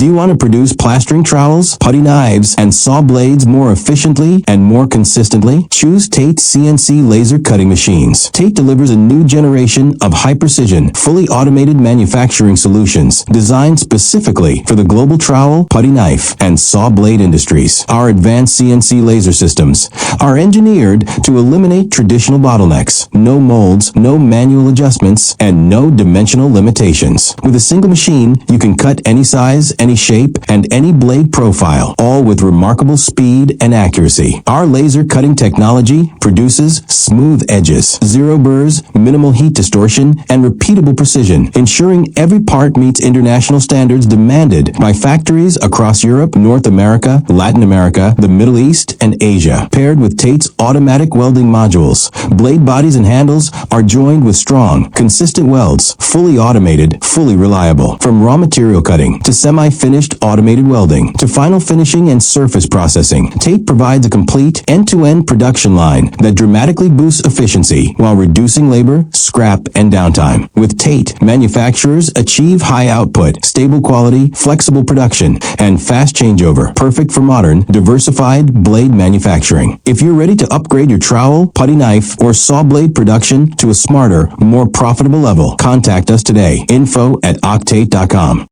Do you want to produce plastering trowels, putty knives, and saw blades more efficiently and more consistently? Choose TATE CNC Laser Cutting Machines. TATE delivers a new generation of high-precision, fully automated manufacturing solutions designed specifically for the global trowel, putty knife, and saw blade industries. Our advanced CNC laser systems are engineered to eliminate traditional bottlenecks. No molds, no manual adjustments, and no dimensional limitations. With a single machine, you can cut any size, any shape, and any blade profile, all with remarkable speed and accuracy. Our laser cutting technology produces smooth edges, zero burrs, minimal heat distortion, and repeatable precision, ensuring every part meets international standards demanded by factories across Europe, North America, Latin America, the Middle East, and Asia. Paired with TATE's automatic welding modules, blade bodies and handles are joined with strong, consistent welds, fully automated, fully reliable. From raw material cutting to semi-finished automated welding to final finishing and surface processing, TATE provides a complete end-to-end production line that dramatically boosts efficiency while reducing labor, scrap, and downtime. With TATE, manufacturers achieve high output, stable quality, flexible production, and fast changeover, perfect for modern, diversified blade manufacturing. If you're ready to upgrade your trowel, putty knife, or saw blade production to a smarter, more profitable level, contact us today. info@octate.com.